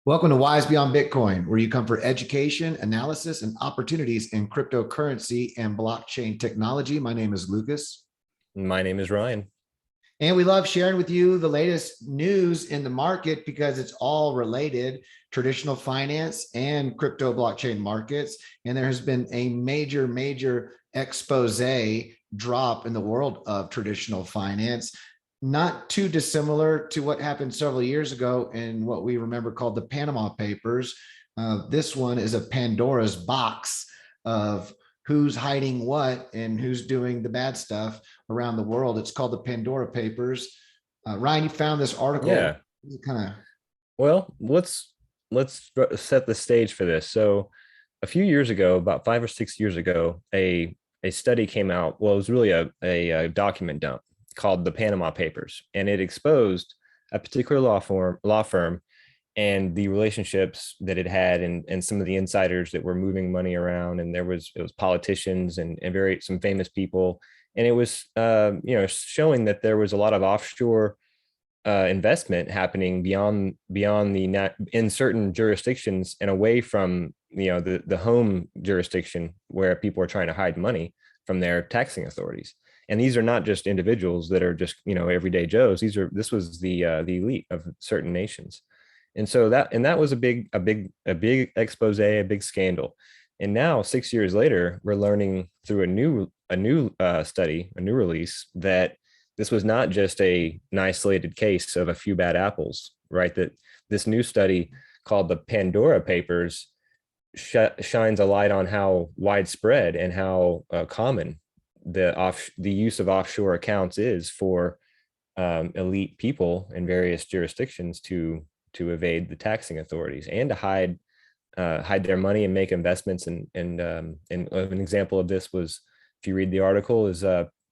Welcome to Wise Beyond Bitcoin, where you come for education, analysis, and opportunities in cryptocurrency and blockchain technology. My name is Lucas. My name is Ryan. And we love sharing with you the latest news in the market because it's all related, traditional finance and crypto blockchain markets. And there has been a major expose drop in the world of traditional finance, not too dissimilar to what happened several years ago in what we remember called the Panama Papers. This one is a Pandora's box of who's hiding what and who's doing the bad stuff around the world. It's called the Pandora Papers. Ryan, you found this article. Yeah. Well, let's set the stage for this. So a few years ago, about 5 or 6 years ago, a study came out. Well, it was really a document dump called the Panama Papers, and it exposed a particular law firm and the relationships that it had and some of the insiders that were moving money around. And it was politicians and some famous people. And it was, showing that there was a lot of offshore investment happening beyond in certain jurisdictions and away from, the home jurisdiction where people are trying to hide money from their taxing authorities. And these are not just individuals that are just, everyday Joes. This was the elite of certain nations. And so that was a big expose, a big scandal. And now 6 years later, we're learning through a new study, a new release, that this was not just an isolated case of a few bad apples, right? That this new study called the Pandora Papers shines a light on how widespread and how common the use of offshore accounts is for elite people in various jurisdictions to evade the taxing authorities and to hide their money and make investments. And an example of this was, if you read the article, is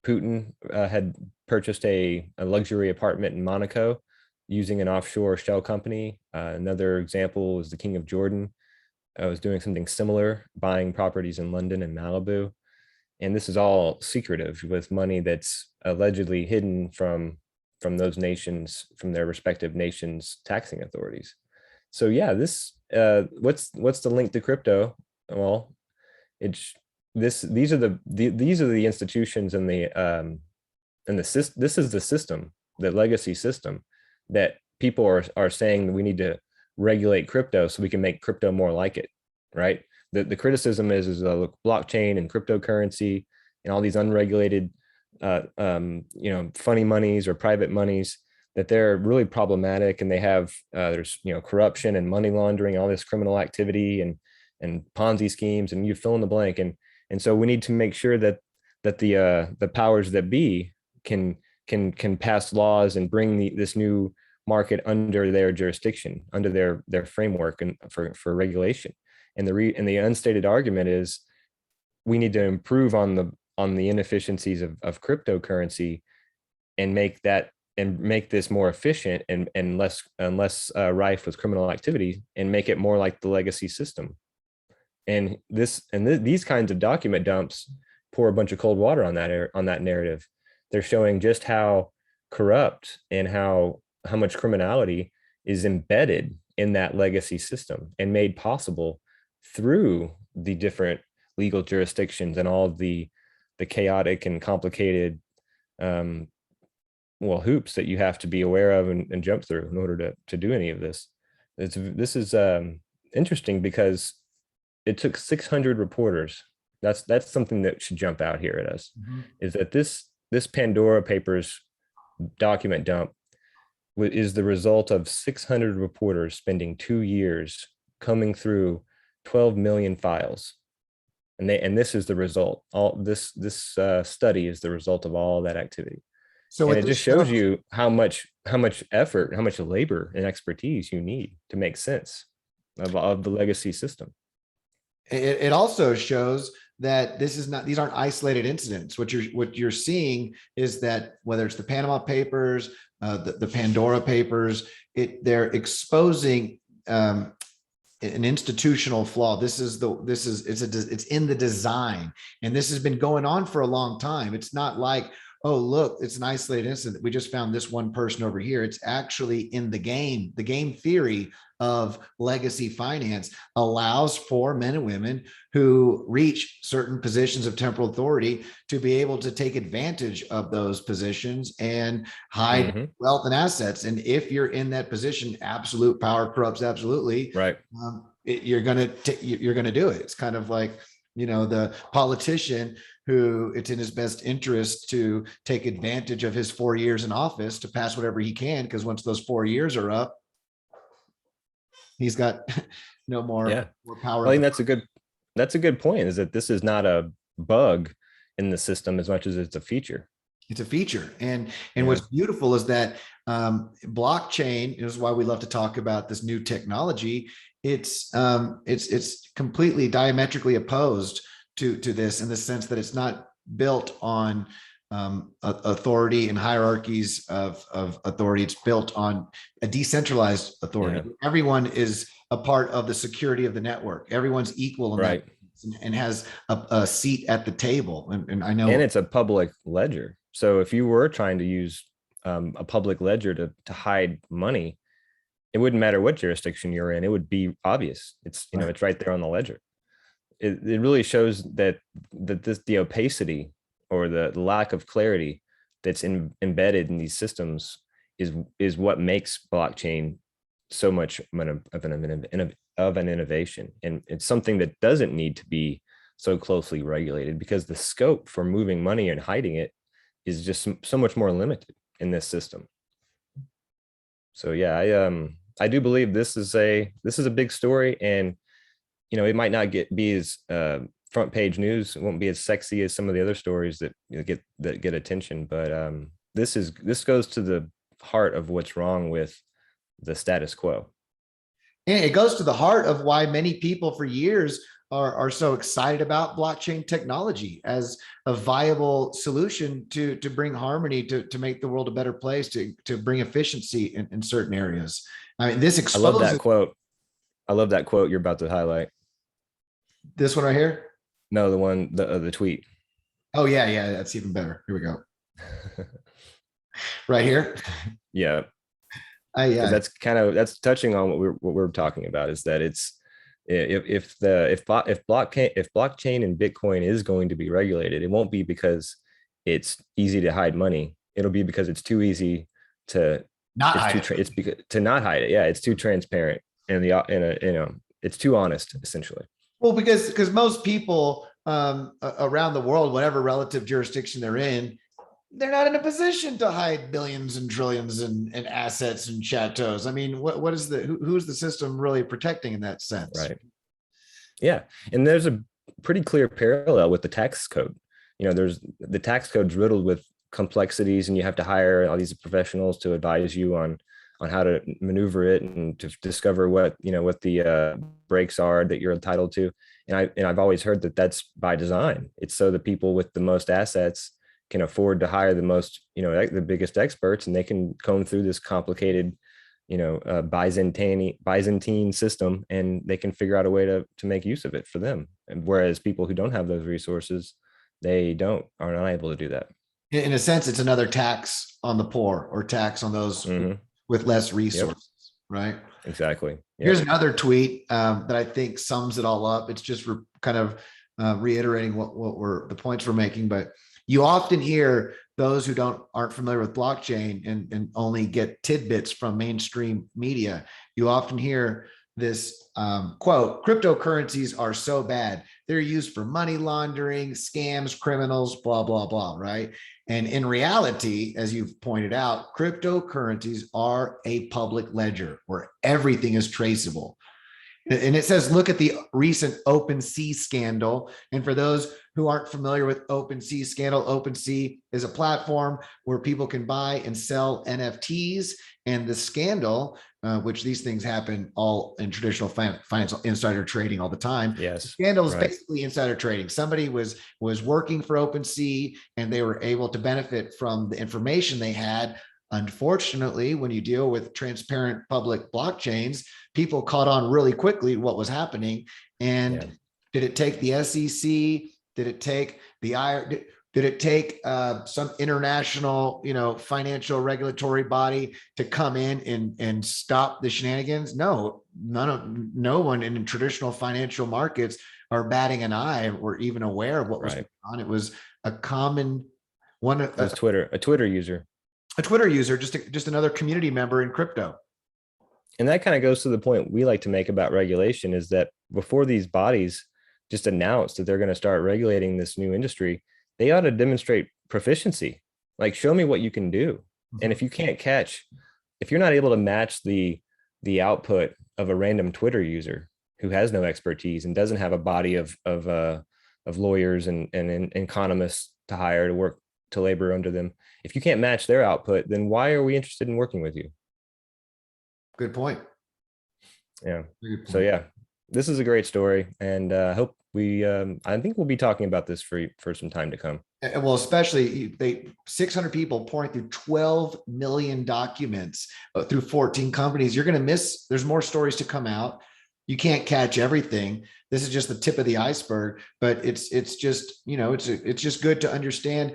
Putin had purchased a luxury apartment in Monaco using an offshore shell company. Another example is the King of Jordan was doing something similar, buying properties in London and Malibu. And this is all secretive, with money that's allegedly hidden from those nations, from their respective nations' taxing authorities. So yeah, this what's the link to crypto? Well, these are the institutions and this is the system, the legacy system, that people are saying we need to regulate crypto so we can make crypto more like it, right? The criticism is blockchain and cryptocurrency and all these unregulated funny monies or private monies, that they're really problematic, and they have there's corruption and money laundering, all this criminal activity and Ponzi schemes, and you fill in the blank. And so we need to make sure that the powers that be can pass laws and bring this new market under their jurisdiction, under their framework, and for regulation. And the unstated argument is we need to improve on the inefficiencies of cryptocurrency and make this more efficient and less rife with criminal activity, and make it more like the legacy system. And these kinds of document dumps pour a bunch of cold water on that narrative. They're showing just how corrupt and how much criminality is embedded in that legacy system and made possible through the different legal jurisdictions and all of the chaotic and complicated hoops that you have to be aware of and jump through in order to do any of this. This is interesting because it took 600 reporters. That's something that should jump out here at us. Mm-hmm. Is that this Pandora Papers document dump is the result of 600 reporters spending 2 years coming through 12 million files. And this is the result. All this study is the result of all that activity. So it just shows you how much effort, how much labor and expertise you need to make sense of the legacy system. It also shows that these aren't isolated incidents. What you're seeing is that whether it's the Panama Papers, the Pandora Papers, they're exposing an institutional flaw. It's in the design, and this has been going on for a long time. It's not like, oh, look, it's an isolated incident. We just found this one person over here. It's actually in the game. The game theory of legacy finance allows for men and women who reach certain positions of temporal authority to be able to take advantage of those positions and hide wealth and assets. And if you're in that position, absolute power corrupts absolutely. Right. You're gonna do it. It's kind of like, you know, the politician who it's in his best interest to take advantage of his 4 years in office to pass whatever he can, because once those 4 years are up, he's got no more, more power. I think that's a good point, is that this is not a bug in the system as much as it's a feature. It's a feature. And what's beautiful is that blockchain, this is why we love to talk about this new technology. It's completely diametrically opposed to this, in the sense that it's not built on authority and hierarchies of authority. It's built on a decentralized authority. Everyone is a part of the security of the network. Everyone's equal in that, and has a seat at the table. And I know, and it's a public ledger. So if you were trying to use a public ledger to hide money, it wouldn't matter what jurisdiction you're in. It would be obvious. It's, you know, it's right there on the ledger. It really shows that the opacity, or the lack of clarity that's embedded in these systems is what makes blockchain so much of an innovation. And it's something that doesn't need to be so closely regulated, because the scope for moving money and hiding it is just so much more limited in this system. So yeah, I do believe this is a big story, and you know, it might not be as front page news. It won't be as sexy as some of the other stories that get attention, but this goes to the heart of what's wrong with the status quo. And it goes to the heart of why many people for years are so excited about blockchain technology as a viable solution to bring harmony, to make the world a better place, to bring efficiency in certain areas. I mean, this exposes— I love that quote. I love that quote you're about to highlight. This one right here? No, the tweet. Oh yeah, that's even better. Here we go. Right here. Yeah. That's touching on what we're talking about, is that it's if blockchain and Bitcoin is going to be regulated, it won't be because it's easy to hide money. It'll be because it's too easy to not hide it. It's because to not hide it. Yeah, it's too transparent, and it's too honest, essentially. Well, because most people around the world, whatever relative jurisdiction they're in, they're not in a position to hide billions and trillions and assets and chateaus. I mean, what is who's the system really protecting in that sense? Right. Yeah. And there's a pretty clear parallel with the tax code. You know, the tax code's riddled with complexities, and you have to hire all these professionals to advise you on how to maneuver it, and to discover what the breaks are that you're entitled to. And I've always heard that that's by design. It's so the people with the most assets can afford to hire the biggest experts, and they can comb through this complicated, Byzantine system, and they can figure out a way to make use of it for them. And whereas people who don't have those resources, are not able to do that. In a sense, it's another tax on the poor, or tax on those with less resources, right? Exactly. Yep. Here's another tweet that I think sums it all up. It's just kind of reiterating the points we're making, but you often hear those who aren't familiar with blockchain and only get tidbits from mainstream media. You often hear this quote: "Cryptocurrencies are so bad. They're used for money laundering, scams, criminals, blah, blah, blah," right? And in reality, as you've pointed out, cryptocurrencies are a public ledger where everything is traceable. And it says, look at the recent OpenSea scandal. And for those who aren't familiar with OpenSea scandal, OpenSea is a platform where people can buy and sell NFTs. And the scandal, which these things happen all in traditional financial insider trading all the time. Yes. The scandal is basically insider trading. Somebody was working for OpenSea, and they were able to benefit from the information they had. Unfortunately, when you deal with transparent public blockchains, people caught on really quickly what was happening. And did it take the SEC? Did it take the Did it take some international, financial regulatory body to come in and stop the shenanigans? No, no one in traditional financial markets are batting an eye or even aware of what was going on. It was a common one. It was a Twitter user, just another community member in crypto. And that kind of goes to the point we like to make about regulation, is that before these bodies just announce that they're going to start regulating this new industry, they ought to demonstrate proficiency. Like, show me what you can do. And if you can't if you're not able to match the output of a random Twitter user who has no expertise and doesn't have a body of lawyers and economists to hire to labor under them, if you can't match their output, then why are we interested in working with you? Good point. Yeah. So yeah, this is a great story, and I hope I think we'll be talking about this for some time to come. Well, especially 600 people pouring through 12 million documents through 14 companies. You're going to miss. There's more stories to come out. You can't catch everything. This is just the tip of the iceberg, but it's just, it's just good to understand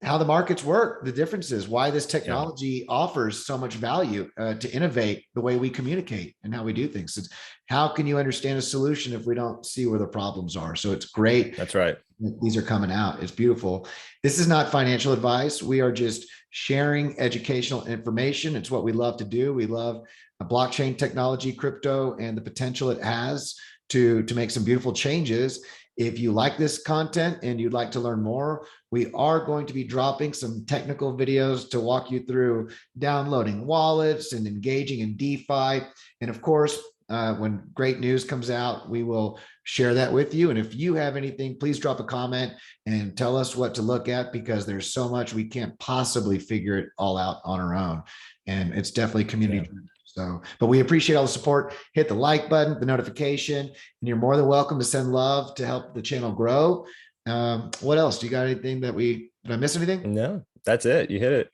how the markets work, the differences, why this technology offers so much value to innovate the way we communicate and how we do things. It's how can you understand a solution if we don't see where the problems are? So it's great. That's right. These are coming out. It's beautiful. This is not financial advice. We are just sharing educational information. It's what we love to do. We love blockchain technology, crypto, and the potential it has to make some beautiful changes. If you like this content and you'd like to learn more, we are going to be dropping some technical videos to walk you through downloading wallets and engaging in DeFi. And of course, when great news comes out, we will share that with you. And if you have anything, please drop a comment and tell us what to look at, because there's so much we can't possibly figure it all out on our own. And it's definitely community driven. So, but we appreciate all the support. Hit the like button, the notification, and you're more than welcome to send love to help the channel grow. What else? Do you got anything did I miss anything? No, that's it. You hit it.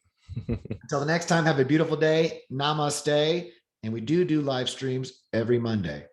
Until the next time, have a beautiful day. Namaste. And we do live streams every Monday.